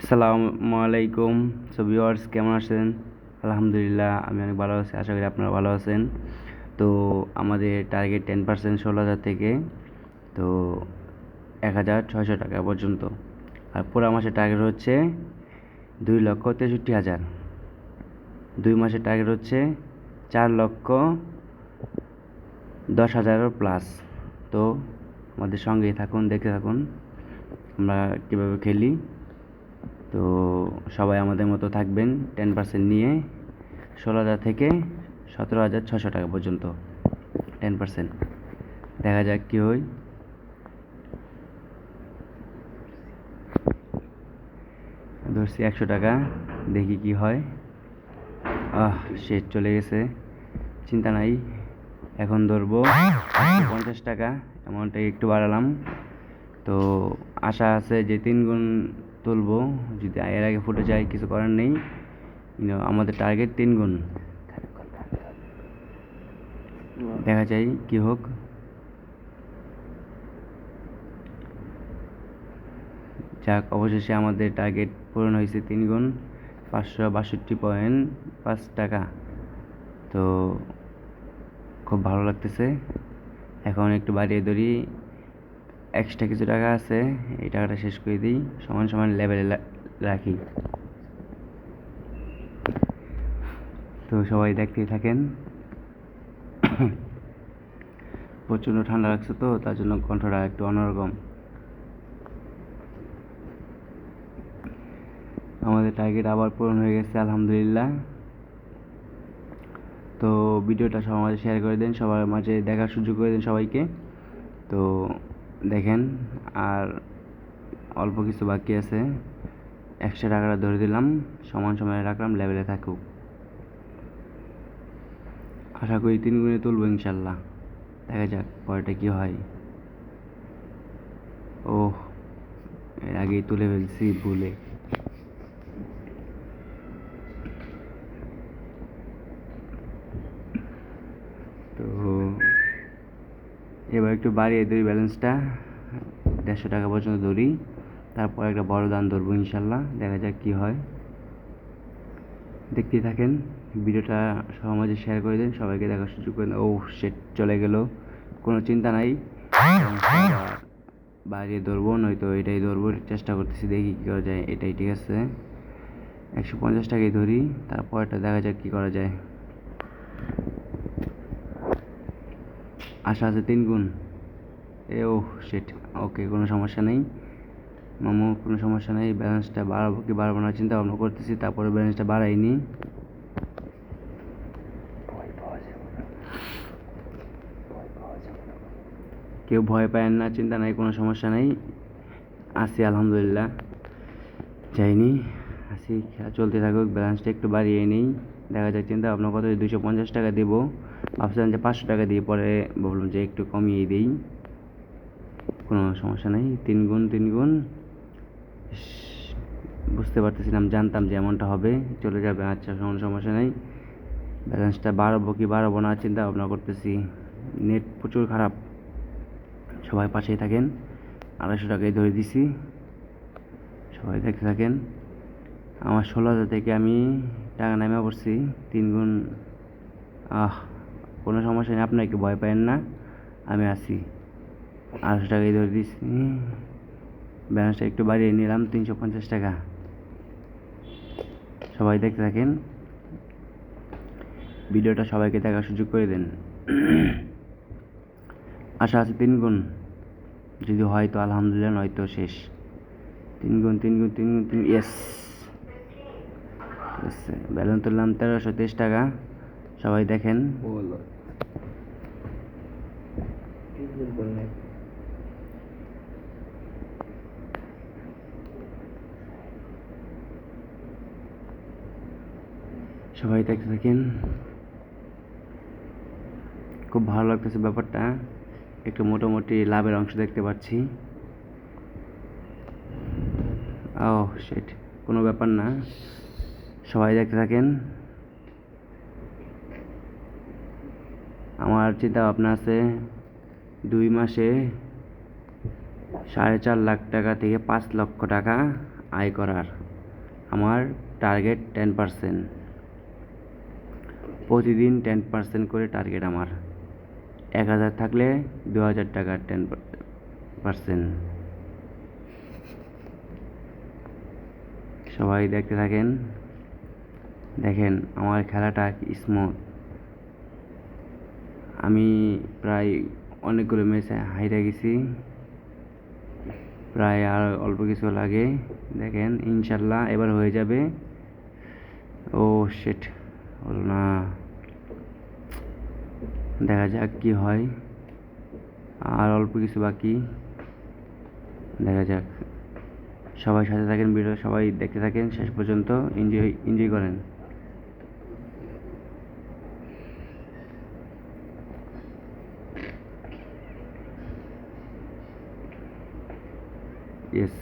আসসালামু আলাইকুম। ভিউয়ার্স, কেমন আছেন? আলহামদুলিল্লাহ, আমি অনেক ভালো আছি। আশা করি আপনারা ভালো আছেন। তো আমাদের টার্গেট 10% 16,000 থেকে তো 1,600 টাকা পর্যন্ত। আর পুরো মাসের টার্গেট হচ্ছে 2,63,000। 2 মাসের টার্গেট হচ্ছে 4,10,000 প্লাস। তো আমাদের সঙ্গেই থাকুন, দেখতে থাকুন আমরা কীভাবে খেলি। তো সবাই আমাদের মতো থাকবেন। 10% নিয়ে 16,000 থেকে 17,600 টাকা পর্যন্ত 10%। দেখা যাক কী হয়। ধরছি 100 টাকা, দেখি কি হয়। শেষ চলে গেছে, চিন্তা নাই। এখন ধরবো 50 টাকা, অ্যামাউন্টটা একটু বাড়ালাম। তো আশা আছে যে 3 গুণ তুলবো। যদি এর আগে ফুটে যায় কিছু করার নেই। আমাদের টার্গেট 3 গুণ। দেখা যায় কি হোক। যাক, অবশেষে আমাদের টার্গেট পূরণ হয়েছে 3 গুণ, 562.5 টাকা। তো খুব ভালো লাগতেছে। এখন একটু বাড়িয়ে ধরি, এক্সট্রা কিছু টাকা আছে, এই টাকাটা শেষ করে দিই, সমান সমান লেভেলে রাখি। তো সবাই দেখতেই থাকেন। প্রচণ্ড ঠান্ডা লাগছে, তো তার জন্য কণ্ঠটা একটু অন্যরকম। আমাদের টার্গেট আবার পূরণ হয়ে গেছে, আলহামদুলিল্লাহ। তো ভিডিওটা সবার মাঝে শেয়ার করে দেন, সবার মাঝে দেখার সুযোগ করে দেন সবাইকে। তো দেখেন, আর অল্প কিছু বাকি আছে। 100 টাকাটা ধরে দিলাম, সমান সময়ে রাখলাম, লেভেলে থাকুক। আশা করি 3 গুণে তুলবো ইনশাল্লাহ। দেখা যাক পরেটা কি হয়। ওহ, এর আগেই তুলে ফেলছি ভুলে। তো এবার একটু বাড়িয়ে ধরি ব্যালেন্সটা, 150 টাকা পর্যন্ত ধরি। তারপর একটা বড় দান ধরবো ইনশাল্লাহ। দেখা যাক কি হয়। দেখতেই থাকেন, ভিডিওটা সবার মাঝে শেয়ার করে দেন, সবাইকে দেখার সুযোগ করে দেন। ও সেট চলে গেল, কোনো চিন্তা নাই। বাড়িয়ে ধরবো, নয়তো এটাই ধরবো। চেষ্টা করতেছি, দেখি কী করা যায়। এটাই ঠিক আছে, 150 টাকাই ধরি। তারপরটা দেখা যাক কী করা যায়। আশা আছে 3 গুণ। ও সেট, ওকে, কোনো সমস্যা নেই মামু, কোনো সমস্যা নেই। ব্যালেন্সটা বাড়াবো কি বাড়াবো না চিন্তা ভাবনা করতেছি, তারপরে ব্যালেন্সটা বাড়াইনি। কেউ ভয় পায়েন না, চিন্তা নাই, কোনো সমস্যা নেই। আছি আলহামদুলিল্লাহ, যাইনি, আছি। চলতে থাকুক, ব্যালেন্সটা একটু বাড়িয়ে নিই। দেখা যাক, চিন্তা ভাবনা কত, 250 টাকা দেবো। ভাবছিলাম যে 500 টাকা দিয়ে, পরে বললাম যে একটু কমিয়ে দিই, কোনো সমস্যা নেই। 3 গুণ 3 গুণ, বুঝতে পারতেছিলাম, জানতাম যে এমনটা হবে, চলে যাবে। আচ্ছা, কোনো সমস্যা নেই। ব্যালেন্সটা বাড়াবো কি বাড়াবো না চিন্তা ভাবনা করতেছি। নেট প্রচুর খারাপ, সবাই পাশেই থাকেন। 250 টাকায় ধরে দিছি, সবাই দেখতে থাকেন। আমার 16,000 থেকে আমি টাকা নামে পড়ছি 3 গুণ। কোনো সমস্যা নেই, আপনাকে ভয় পাবেন না, আমি আছি। 250 টাকায় ধরে দিছি, ব্যালেন্সটা একটু বাড়িয়ে নিলাম, 350 টাকা। সবাই দেখতে থাকেন, ভিডিওটা সবাইকে দেখার সুযোগ করে দেন। আশা আছে 3 গুণ, যদি হয় তো আলহামদুলিল্লাহ, নয়তো শেষ। 3 গুণ 3 গুণ 3 গুণ 3, ইয়েস। ব্যালেন্স তুললাম 1323 টাকা। সবাই দেখেন, সবাই দেখতে থাকেন। খুব ভালো লাগতেছে ব্যাপারটা, একটু মোটামুটি লাভের অংশ দেখতে পাচ্ছি। ও সেট, কোনো ব্যাপার না, সবাই দেখতে থাকেন। আমার চিন্তা ভাবনা আছে 2 মাসে 4.5 লাখ টাকা থেকে 5 লক্ষ টাকা আয় করার। আমার টার্গেট 10%, প্রতিদিন 10% করে টার্গেট আমার। 1000 থাকলে 2000 টাকা 10%। সবাই দেখতে থাকেন, দেখেন আমার খেলাটা স্মুথ। আমি প্রায় অনেকগুলো ম্যাচে হাইরে গেছি, প্রায় আর অল্প কিছু লাগে। দেখেন ইনশাল্লাহ এবার হয়ে যাবে। ও শিট, হলো না। দেখা যাক কি হয়, আর অল্প কিছু বাকি, দেখা যাক। সবাই সাথে থাকেন, ভিডিও সবাই দেখতে থাকেন শেষ পর্যন্ত, এনজয় করেন। ইয়েস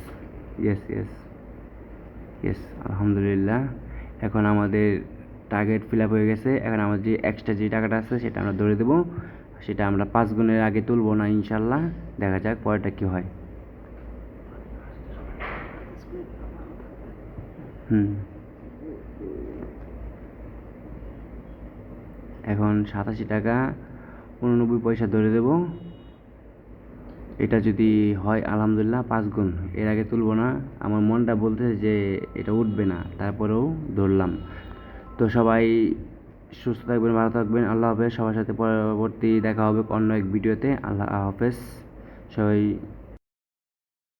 ইয়েস ইয়েস ইয়েস, আলহামদুলিল্লাহ। এখন আমাদের টার্গেট ফিল আপ হয়ে গেছে। এখন আমার যে এক্সট্রা যে টাকাটা আছে সেটা আমরা ধরে দেবো, সেটা আমরা 5 গুণের আগে তুলবো না ইনশাল্লাহ। দেখা যাক পরেরটা কী হয়। এখন 87 টাকা 89 পয়সা ধরে দেব। এটা যদি হয় আলহামদুলিল্লাহ 5 গুণ, এর আগে তুলবো না। আমার মনটা বলতেছে যে এটা উঠবে না, তারপরেও ধরলাম। তো সবাই সুস্থ থাকবেন, ভালো থাকবেন। আল্লাহ হাফেজ। সবার সাথে পরবর্তী দেখা হবে অন্য এক ভিডিওতে। আল্লাহ হাফেজ সবাই।